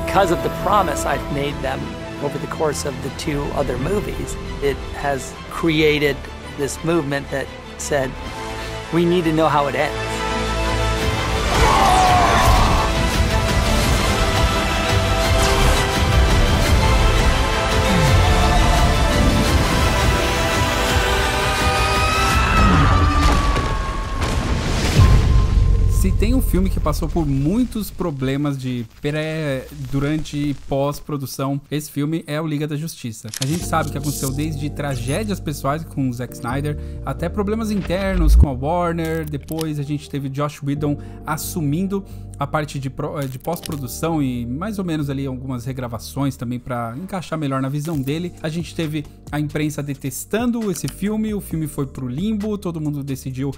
because of the promise I've made them over the course of the 2 other movies, it has created this movement that said, we need to know how it ends. Se tem um filme que passou por muitos problemas de durante e pós-produção, esse filme é o Liga da Justiça. A gente sabe que aconteceu desde tragédias pessoais com o Zack Snyder, até problemas internos com a Warner. Depois a gente teve Joss Whedon assumindo a parte de pós-produção e mais ou menos ali algumas regravações também para encaixar melhor na visão dele. A gente teve a imprensa detestando esse filme, o filme foi pro limbo, todo mundo decidiu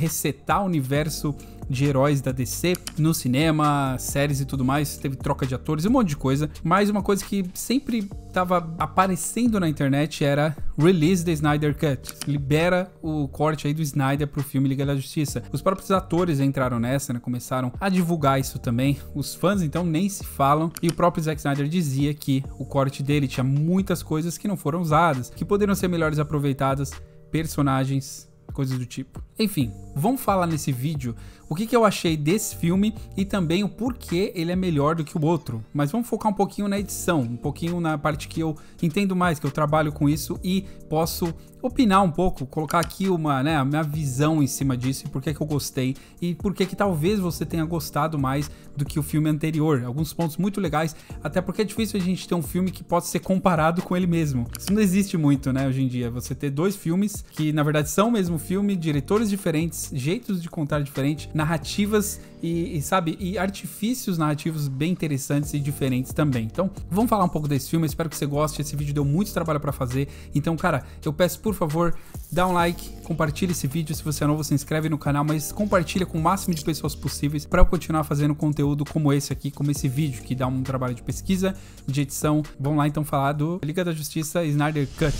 resetar o universo de heróis da DC no cinema, séries e tudo mais, teve troca de atores, um monte de coisa, mas uma coisa que sempre tava aparecendo na internet era Release the Snyder Cut, libera o corte aí do Snyder pro filme Liga da Justiça. Os próprios atores entraram nessa, né, começaram a divulgar isso também, os fãs então nem se falam, e o próprio Zack Snyder dizia que o corte dele tinha muitas coisas que não foram usadas, que poderiam ser melhores aproveitadas, personagens, coisas do tipo. Enfim, vamos falar nesse vídeo o que eu achei desse filme e também o porquê ele é melhor do que o outro. Mas vamos focar um pouquinho na edição, um pouquinho na parte que eu entendo mais, que eu trabalho com isso e posso opinar um pouco, colocar aqui a minha visão em cima disso e por que eu gostei e por que talvez você tenha gostado mais do que o filme anterior. Alguns pontos muito legais, até porque é difícil a gente ter um filme que possa ser comparado com ele mesmo. Isso não existe muito, né, hoje em dia. Você ter 2 filmes que na verdade são o mesmo filme, diretores diferentes, jeitos de contar diferentes, narrativas e artifícios narrativos bem interessantes e diferentes também. Então, vamos falar um pouco desse filme, eu espero que você goste. Esse vídeo deu muito trabalho pra fazer, então, cara, eu peço, por favor, dá um like, compartilha esse vídeo, se você é novo, se inscreve no canal, mas compartilha com o máximo de pessoas possíveis pra eu continuar fazendo conteúdo como esse aqui, como esse vídeo, que dá um trabalho de pesquisa, de edição. Vamos lá, então, falar do Liga da Justiça Snyder Cut.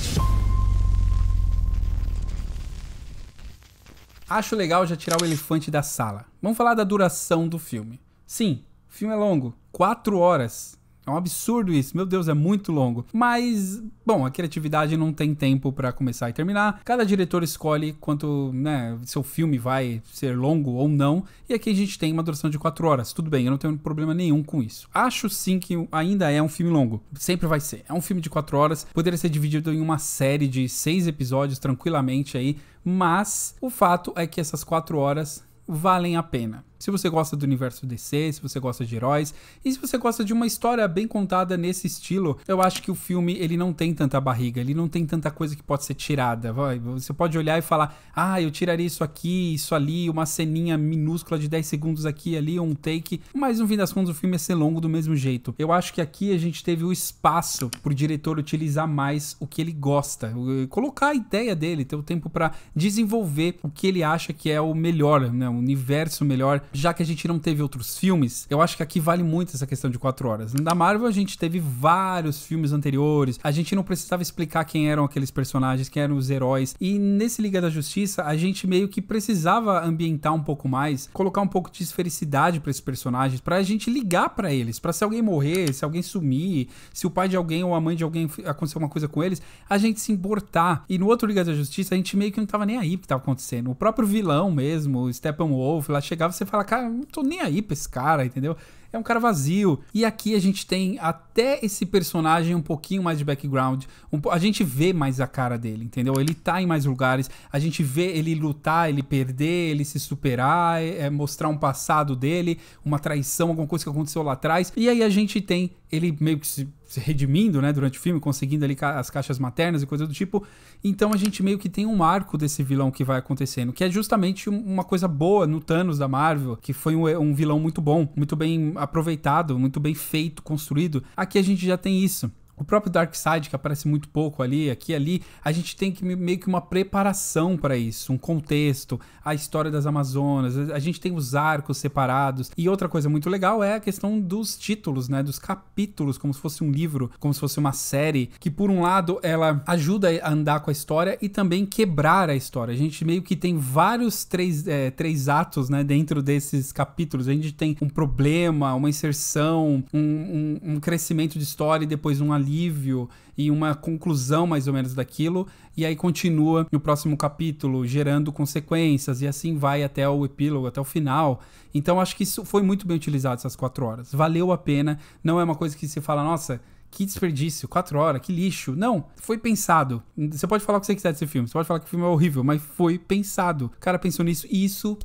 Acho legal já tirar o elefante da sala. Vamos falar da duração do filme. Sim, o filme é longo, 4 horas. É um absurdo isso, meu Deus, é muito longo. Mas, bom, a criatividade não tem tempo pra começar e terminar. Cada diretor escolhe quanto, né, seu filme vai ser longo ou não. E aqui a gente tem uma duração de 4 horas. Tudo bem, eu não tenho problema nenhum com isso. Acho sim que ainda é um filme longo. Sempre vai ser. É um filme de 4 horas. Poderia ser dividido em uma série de 6 episódios tranquilamente aí. Mas o fato é que essas 4 horas valem a pena. Se você gosta do universo DC, se você gosta de heróis e se você gosta de uma história bem contada nesse estilo, eu acho que o filme ele não tem tanta barriga, ele não tem tanta coisa que pode ser tirada. Você pode olhar e falar, eu tiraria isso aqui, isso ali, uma ceninha minúscula de 10 segundos aqui e ali, um take, mas no fim das contas o filme ia ser longo do mesmo jeito. Eu acho que aqui a gente teve o espaço pro diretor utilizar mais o que ele gosta, colocar a ideia dele, ter o tempo para desenvolver o que ele acha que é o melhor, né, o universo melhor. Já que a gente não teve outros filmes, eu acho que aqui vale muito essa questão de 4 horas. Da Marvel a gente teve vários filmes anteriores, a gente não precisava explicar quem eram aqueles personagens, quem eram os heróis, e nesse Liga da Justiça a gente meio que precisava ambientar um pouco mais, colocar um pouco de esfericidade pra esses personagens, pra gente ligar pra eles, pra se alguém morrer, se alguém sumir, se o pai de alguém ou a mãe de alguém acontecer uma coisa com eles, a gente se importar. E no outro Liga da Justiça a gente meio que não tava nem aí pro que tava acontecendo. O próprio vilão mesmo, o Steppenwolf, lá chegava e você fala, cara, não tô nem aí pra esse cara, entendeu? É um cara vazio. E aqui a gente tem até esse personagem um pouquinho mais de background. A gente vê mais a cara dele, entendeu? Ele tá em mais lugares. A gente vê ele lutar, ele perder, ele se superar, mostrar um passado dele, uma traição, alguma coisa que aconteceu lá atrás. E aí a gente tem ele meio que se redimindo, né, durante o filme, conseguindo ali as caixas maternas e coisa do tipo. Então a gente meio que tem um arco desse vilão que vai acontecendo, que é justamente uma coisa boa no Thanos da Marvel, que foi um vilão muito bom, muito bem aproveitado, muito bem feito, construído. Aqui a gente já tem isso. O próprio Darkseid, que aparece muito pouco ali, aqui e ali, a gente tem que meio que uma preparação para isso, um contexto, a história das Amazonas, a gente tem os arcos separados. E outra coisa muito legal é a questão dos títulos, né, dos capítulos, como se fosse um livro, como se fosse uma série, que por um lado ela ajuda a andar com a história e também quebrar a história. A gente meio que tem vários três atos, né, dentro desses capítulos. A gente tem um problema, uma inserção, um crescimento de história e depois um alívio e uma conclusão mais ou menos daquilo, e aí continua no próximo capítulo, gerando consequências, e assim vai até o epílogo, até o final. Então acho que isso foi muito bem utilizado, essas 4 horas. Valeu a pena, não é uma coisa que você fala, nossa, que desperdício, 4 horas, que lixo. Não, foi pensado. Você pode falar o que você quiser desse filme, você pode falar que o filme é horrível, mas foi pensado. O cara pensou nisso, e isso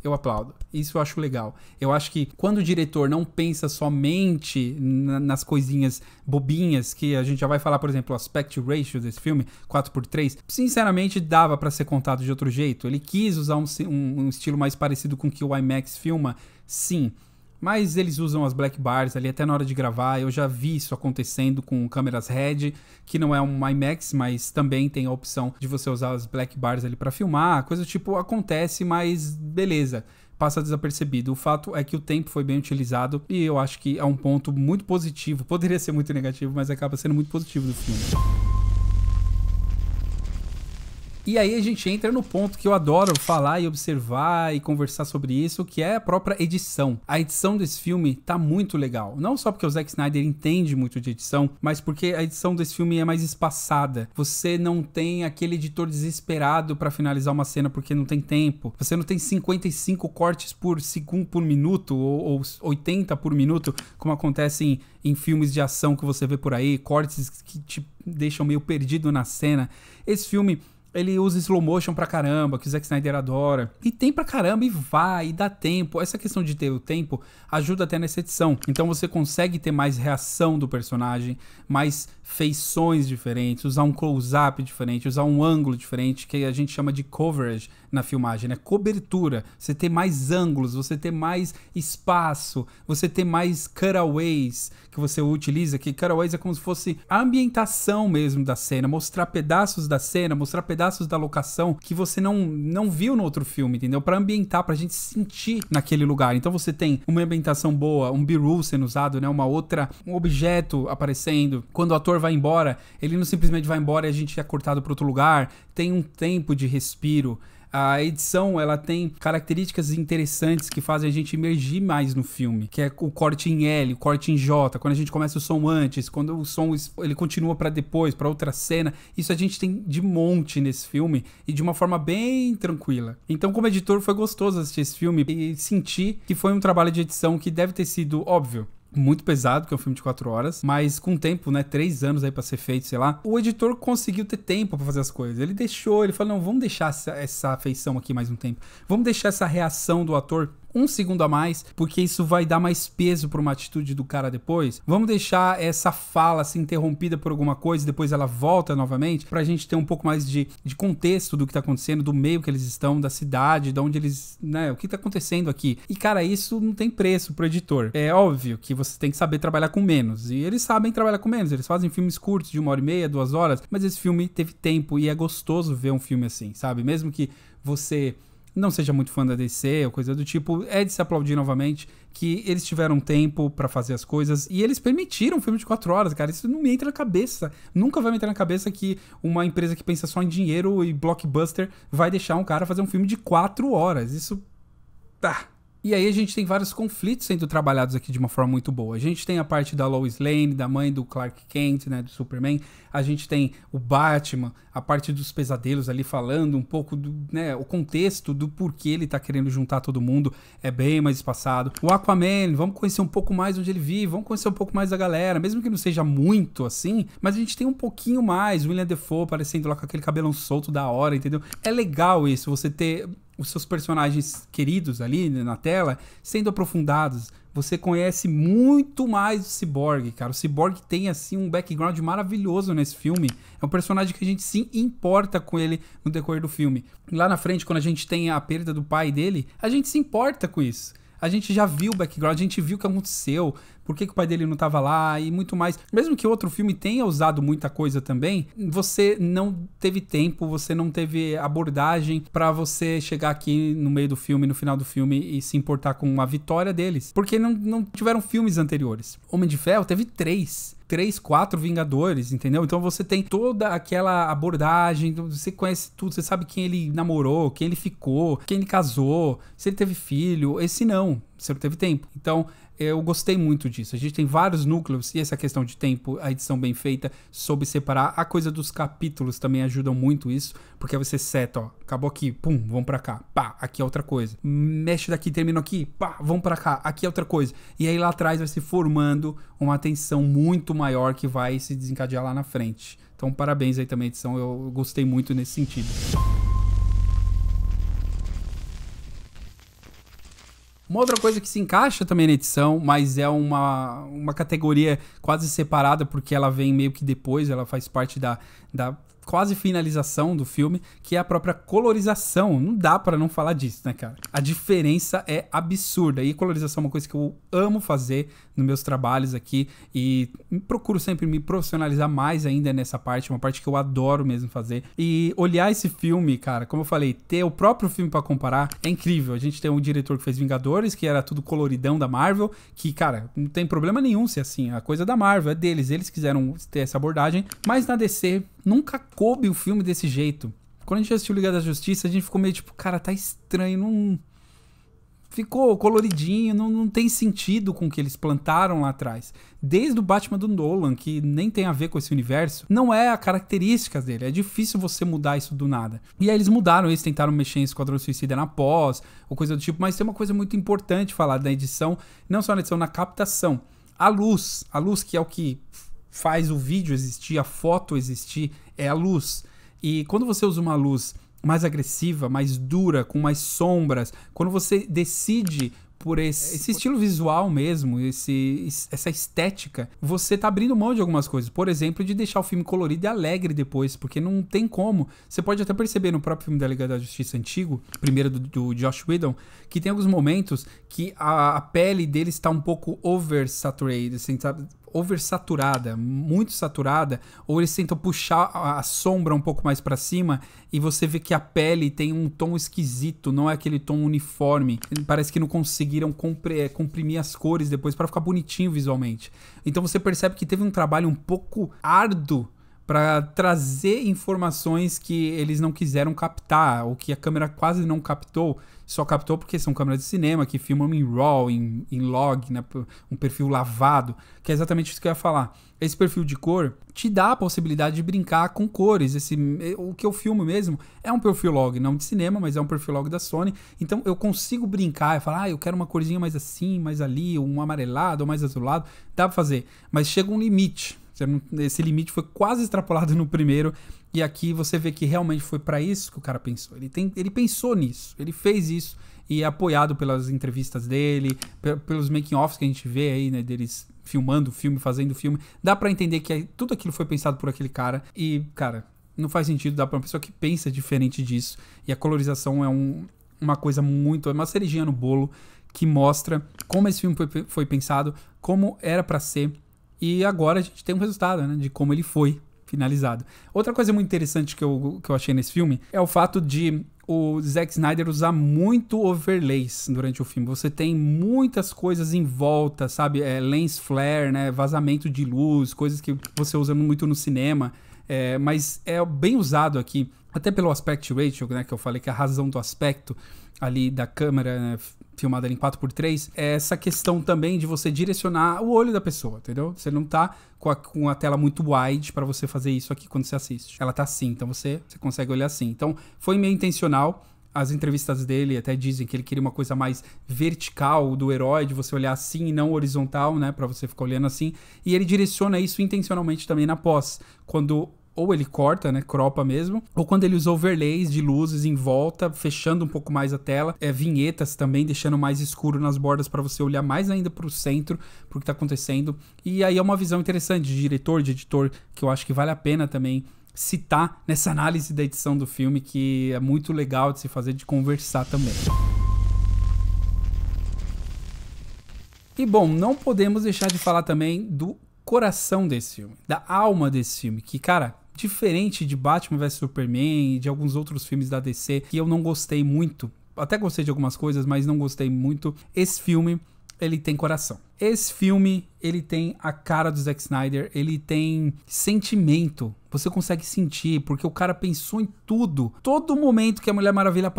eu aplaudo. Isso eu acho legal. Eu acho que quando o diretor não pensa somente nas coisinhas bobinhas, que a gente já vai falar, por exemplo, o aspect ratio desse filme, 4:3, sinceramente dava pra ser contado de outro jeito. Ele quis usar um estilo mais parecido com o que o IMAX filma, sim. Mas eles usam as black bars ali até na hora de gravar. Eu já vi isso acontecendo com câmeras RED, que não é um IMAX, mas também tem a opção de você usar as black bars ali pra filmar. Coisa tipo, acontece, mas beleza, passa desapercebido. O fato é que o tempo foi bem utilizado e eu acho que é um ponto muito positivo. Poderia ser muito negativo, mas acaba sendo muito positivo do filme. E aí a gente entra no ponto que eu adoro falar e observar e conversar sobre isso, que é a própria edição. A edição desse filme tá muito legal. Não só porque o Zack Snyder entende muito de edição, mas porque a edição desse filme é mais espaçada. Você não tem aquele editor desesperado pra finalizar uma cena porque não tem tempo. Você não tem 55 cortes por segundo por minuto ou 80 por minuto, como acontece em filmes de ação que você vê por aí, cortes que te deixam meio perdido na cena. Esse filme, ele usa slow motion pra caramba, que o Zack Snyder adora. E tem pra caramba e vai, e dá tempo. Essa questão de ter o tempo ajuda até nessa edição. Então você consegue ter mais reação do personagem, mais feições diferentes, usar um close-up diferente, usar um ângulo diferente, que a gente chama de coverage na filmagem, né? Cobertura. Você ter mais ângulos, você ter mais espaço, você ter mais cutaways que você utiliza, que cutaways é como se fosse a ambientação mesmo da cena, mostrar pedaços da cena, mostrar pedaços da locação que você não viu no outro filme, entendeu? Pra ambientar, pra gente sentir naquele lugar. Então você tem uma ambientação boa, um B-roll sendo usado, né? Um objeto aparecendo. Quando o ator vai embora, ele não simplesmente vai embora e a gente é cortado para outro lugar. Tem um tempo de respiro. A edição, ela tem características interessantes que fazem a gente imergir mais no filme, que é o corte em L, o corte em J, quando a gente começa o som antes, quando o som ele continua para depois, para outra cena. Isso a gente tem de monte nesse filme e de uma forma bem tranquila. Então, como editor, foi gostoso assistir esse filme e sentir que foi um trabalho de edição que deve ter sido, óbvio, muito pesado, que é um filme de 4 horas, mas com tempo, né, 3 anos aí pra ser feito, sei lá, o editor conseguiu ter tempo pra fazer as coisas. Ele falou, não, vamos deixar essa afeição aqui mais um tempo, vamos deixar essa reação do ator 1 segundo a mais, porque isso vai dar mais peso pra uma atitude do cara depois. Vamos deixar essa fala assim interrompida por alguma coisa e depois ela volta novamente, pra gente ter um pouco mais de contexto do que tá acontecendo, do meio que eles estão, da cidade, de onde eles, né, o que tá acontecendo aqui. E cara, isso não tem preço pro editor. É óbvio que você tem que saber trabalhar com menos, e eles sabem trabalhar com menos, eles fazem filmes curtos de 1h30, 2 horas, mas esse filme teve tempo e é gostoso ver um filme assim, sabe? Mesmo que você não seja muito fã da DC ou coisa do tipo, é de se aplaudir novamente que eles tiveram tempo pra fazer as coisas e eles permitiram um filme de 4 horas, cara. Isso não me entra na cabeça. Nunca vai me entrar na cabeça que uma empresa que pensa só em dinheiro e blockbuster vai deixar um cara fazer um filme de 4 horas. Isso tá. E aí a gente tem vários conflitos sendo trabalhados aqui de uma forma muito boa. A gente tem a parte da Lois Lane, da mãe do Clark Kent, né, do Superman. A gente tem o Batman, a parte dos pesadelos ali falando um pouco do, né, o contexto do porquê ele tá querendo juntar todo mundo é bem mais espaçado. O Aquaman, vamos conhecer um pouco mais onde ele vive, vamos conhecer um pouco mais da galera, mesmo que não seja muito assim, mas a gente tem um pouquinho mais. O William Dafoe aparecendo lá com aquele cabelão solto da hora, entendeu? É legal isso, você ter os seus personagens queridos ali na tela sendo aprofundados. Você conhece muito mais o Cyborg, cara. O Cyborg tem, assim, um background maravilhoso nesse filme. É um personagem que a gente se importa com ele no decorrer do filme. Lá na frente, quando a gente tem a perda do pai dele, a gente se importa com isso. A gente já viu o background, a gente viu o que aconteceu, por que o pai dele não tava lá e muito mais. Mesmo que outro filme tenha usado muita coisa também, você não teve tempo, você não teve abordagem pra você chegar aqui no meio do filme, no final do filme e se importar com a vitória deles. Porque não tiveram filmes anteriores. Homem de Ferro teve 3, 4 Vingadores, entendeu? Então você tem toda aquela abordagem, você conhece tudo, você sabe quem ele namorou, quem ele ficou, quem ele casou, se ele teve filho, esse não, você não teve tempo. Então eu gostei muito disso. A gente tem vários núcleos e essa questão de tempo, a edição bem feita, soube separar. A coisa dos capítulos também ajudam muito isso, porque aí você seta, ó, acabou aqui, pum, vamos pra cá, pá, aqui é outra coisa. Mexe daqui, terminou aqui, pá, vamos pra cá, aqui é outra coisa. E aí lá atrás vai se formando uma tensão muito maior que vai se desencadear lá na frente. Então parabéns aí também à edição, eu gostei muito nesse sentido. Uma outra coisa que se encaixa também na edição, mas é uma categoria quase separada, porque ela vem meio que depois, ela faz parte da quase finalização do filme, que é a própria colorização. Não dá pra não falar disso, né, cara? A diferença é absurda. E colorização é uma coisa que eu amo fazer nos meus trabalhos aqui e procuro sempre me profissionalizar mais ainda nessa parte, uma parte que eu adoro mesmo fazer. E olhar esse filme, cara, como eu falei, ter o próprio filme pra comparar é incrível. A gente tem um diretor que fez Vingadores, que era tudo coloridão da Marvel, que, cara, não tem problema nenhum ser assim. A coisa da Marvel é deles, eles quiseram ter essa abordagem, mas na DC nunca coube o filme desse jeito. Quando a gente assistiu Liga da Justiça, a gente ficou meio tipo, cara, tá estranho, não... Ficou coloridinho, não tem sentido com o que eles plantaram lá atrás. Desde o Batman do Nolan, que nem tem a ver com esse universo, não é a característica dele. É difícil você mudar isso do nada. E aí eles mudaram isso, tentaram mexer em Esquadrão Suicida na pós, ou coisa do tipo. Mas tem uma coisa muito importante falar da edição, não só na edição, na captação. A luz que é o que faz o vídeo existir, a foto existir, é a luz. E quando você usa uma luz mais agressiva, mais dura, com mais sombras, quando você decide por esse estilo visual mesmo, essa estética, você tá abrindo mão de algumas coisas. Por exemplo, de deixar o filme colorido e alegre depois, porque não tem como. Você pode até perceber no próprio filme da Liga da Justiça antigo, primeiro do Joss Whedon, que tem alguns momentos que a pele dele está um pouco oversaturated, assim, sabe? Oversaturada, muito saturada, ou eles tentam puxar a sombra um pouco mais pra cima e você vê que a pele tem um tom esquisito, não é aquele tom uniforme. Parece que não conseguiram comprimir as cores depois pra ficar bonitinho visualmente. Então você percebe que teve um trabalho um pouco árduo para trazer informações que eles não quiseram captar, ou que a câmera quase não captou, só captou porque são câmeras de cinema que filmam em RAW, em log, né, um perfil lavado, que é exatamente isso que eu ia falar. Esse perfil de cor te dá a possibilidade de brincar com cores. O que eu filmo mesmo é um perfil log, não de cinema, mas é um perfil log da Sony. Então eu consigo brincar e falar, eu quero uma corzinha mais assim, mais ali, um amarelado, ou mais azulado. Dá pra fazer, mas chega um limite. Esse limite foi quase extrapolado no primeiro, e aqui você vê que realmente foi pra isso que o cara pensou. Ele pensou nisso, ele fez isso, e é apoiado pelas entrevistas dele, pelos making-offs que a gente vê aí, né, deles filmando o filme, fazendo o filme. Dá pra entender que tudo aquilo foi pensado por aquele cara, e, cara, não faz sentido dar pra uma pessoa que pensa diferente disso, e a colorização é uma coisa muito, é uma cerejinha no bolo, que mostra como esse filme foi pensado, como era pra ser. E agora a gente tem um resultado, né, de como ele foi finalizado. Outra coisa muito interessante que eu achei nesse filme é o fato de o Zack Snyder usar muito overlays durante o filme. Você tem muitas coisas em volta, sabe? Lens flare, né? Vazamento de luz, coisas que você usa muito no cinema. Mas é bem usado aqui, até pelo aspect ratio, né? Que eu falei que é a razão do aspecto ali da câmera, né, filmada em 4x3, é essa questão também de você direcionar o olho da pessoa, entendeu? Você não tá com a tela muito wide pra você fazer isso aqui quando você assiste. Ela tá assim, então você consegue olhar assim. Então, foi meio intencional. As entrevistas dele até dizem que ele queria uma coisa mais vertical do herói, de você olhar assim e não horizontal, né, pra você ficar olhando assim. E ele direciona isso intencionalmente também na pós, quando ou ele corta, né, cropa mesmo, ou quando ele usa overlays de luzes em volta, fechando um pouco mais a tela, vinhetas também, deixando mais escuro nas bordas para você olhar mais ainda pro centro, pro que tá acontecendo. E aí é uma visão interessante de diretor, de editor, que eu acho que vale a pena também citar nessa análise da edição do filme, que é muito legal de se fazer, de conversar também. E bom, não podemos deixar de falar também do coração desse filme, da alma desse filme, que, cara, diferente de Batman vs Superman e de alguns outros filmes da DC, que eu não gostei muito, até gostei de algumas coisas, mas não gostei muito, esse filme, ele tem coração. Esse filme, ele tem a cara do Zack Snyder, ele tem sentimento. Você consegue sentir, porque o cara pensou em tudo. Todo momento que a Mulher Maravilha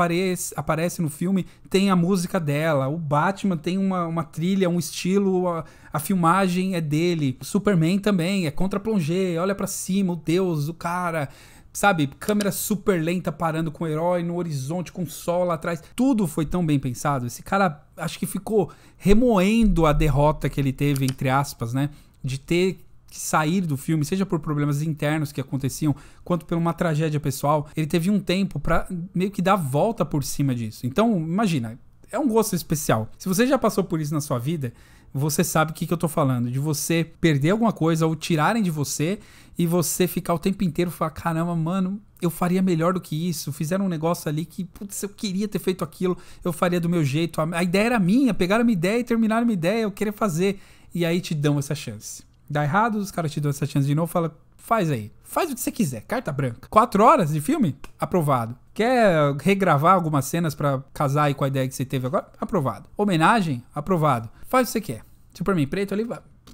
aparece no filme, tem a música dela. O Batman tem uma trilha, um estilo, a filmagem é dele. O Superman também, é contra-plongé, olha pra cima, o Deus, o cara... Sabe, câmera super lenta parando com o herói no horizonte, com o sol lá atrás. Tudo foi tão bem pensado. Esse cara, acho que ficou remoendo a derrota que ele teve, entre aspas, né? De ter que sair do filme, seja por problemas internos que aconteciam, quanto por uma tragédia pessoal. Ele teve um tempo pra meio que dar a volta por cima disso. Então, imagina, é um gosto especial. Se você já passou por isso na sua vida, você sabe o que eu tô falando. De você perder alguma coisa ou tirarem de você e você ficar o tempo inteiro e falar, caramba, mano, eu faria melhor do que isso. Fizeram um negócio ali que, putz, eu queria ter feito aquilo, eu faria do meu jeito. A ideia era minha, pegaram a minha ideia e terminaram a minha ideia, eu queria fazer. E aí te dão essa chance. Dá errado, os caras te dão essa chance de novo, fala, faz aí. Faz o que você quiser, carta branca. 4 horas de filme? Aprovado. Quer regravar algumas cenas pra casar aí com a ideia que você teve agora? Aprovado. Homenagem? Aprovado. Faz o que você quer. Superman preto ali,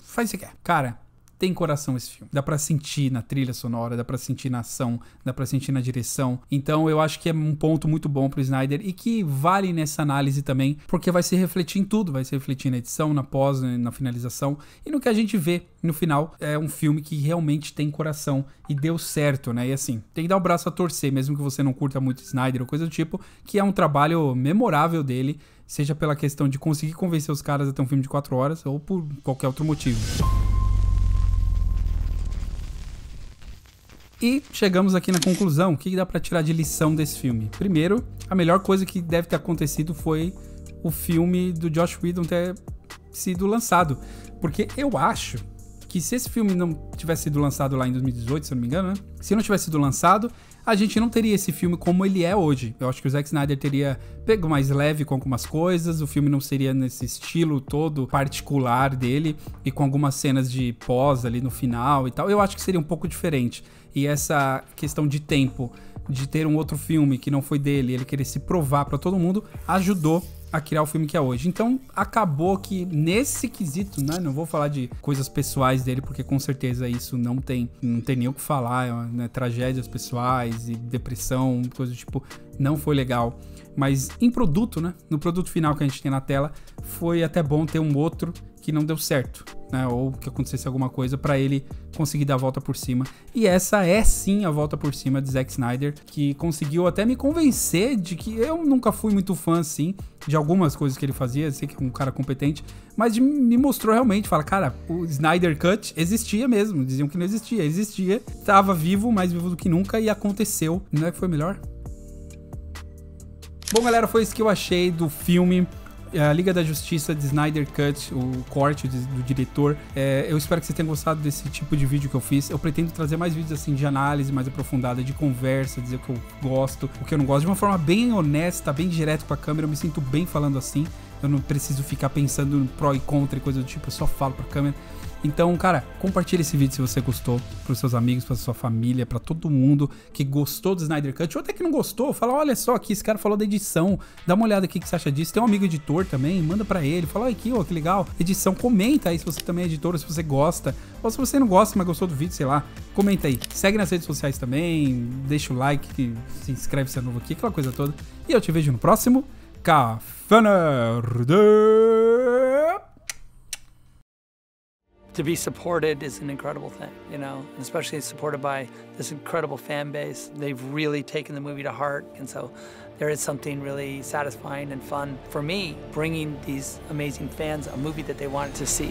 faz o que você quer. Cara, tem coração esse filme. Dá pra sentir na trilha sonora, dá pra sentir na ação, dá pra sentir na direção. Então eu acho que é um ponto muito bom pro Snyder e que vale nessa análise também, porque vai se refletir em tudo. Vai se refletir na edição, na pós, na finalização e no que a gente vê no final. É um filme que realmente tem coração e deu certo, né? E assim, tem que dar o braço a torcer, mesmo que você não curta muito Snyder ou coisa do tipo, que é um trabalho memorável dele, seja pela questão de conseguir convencer os caras a ter um filme de 4 horas ou por qualquer outro motivo. E chegamos aqui na conclusão. O que dá pra tirar de lição desse filme? Primeiro, a melhor coisa que deve ter acontecido foi o filme do Joss Whedon ter sido lançado. Porque eu acho que se esse filme não tivesse sido lançado lá em 2018, se eu não me engano, né? Se não tivesse sido lançado, a gente não teria esse filme como ele é hoje. Eu acho que o Zack Snyder teria pego mais leve com algumas coisas, o filme não seria nesse estilo todo particular dele e com algumas cenas de pós ali no final e tal. Eu acho que seria um pouco diferente. E essa questão de tempo, de ter um outro filme que não foi dele, ele querer se provar pra todo mundo, ajudou a criar o filme que é hoje. Então, acabou que nesse quesito, né, não vou falar de coisas pessoais dele, porque com certeza isso não tem nem o que falar, né, tragédias pessoais e depressão, coisa do tipo, não foi legal. Mas em produto, né, no produto final que a gente tem na tela, foi até bom ter um outro que não deu certo, né, ou que acontecesse alguma coisa pra ele conseguir dar a volta por cima. E essa é sim a volta por cima de Zack Snyder, que conseguiu até me convencer de que eu nunca fui muito fã, assim, de algumas coisas que ele fazia, sei que é um cara competente, mas me mostrou realmente, fala, cara, o Snyder Cut existia mesmo, diziam que não existia, existia, tava vivo, mais vivo do que nunca, e aconteceu. Não é que foi melhor? Bom, galera, foi isso que eu achei do filme a Liga da Justiça de Snyder Cut, o corte do diretor. Eu espero que vocês tenham gostado desse tipo de vídeo que eu fiz. Eu pretendo trazer mais vídeos assim de análise mais aprofundada, de conversa, dizer o que eu gosto, o que eu não gosto, de uma forma bem honesta, bem direto com a câmera. Eu me sinto bem falando assim. Eu não preciso ficar pensando no pró e contra e coisa do tipo, eu só falo pra câmera. Então, cara, compartilha esse vídeo se você gostou, pros seus amigos, pra sua família, pra todo mundo que gostou do Snyder Cut, ou até que não gostou, fala, olha só aqui, esse cara falou da edição, dá uma olhada aqui o que você acha disso, tem um amigo editor também, manda pra ele, fala, olha aqui, ó, que legal, edição, comenta aí se você também é editor, se você gosta, ou se você não gosta, mas gostou do vídeo, sei lá, comenta aí, segue nas redes sociais também, deixa o like, se inscreve se é novo aqui, aquela coisa toda, e eu te vejo no próximo Café Nerd. To be supported is an incredible thing, you know, and especially supported by this incredible fan base. They've really taken the movie to heart, and so there is something really satisfying and fun for me bringing these amazing fans a movie that they wanted to see.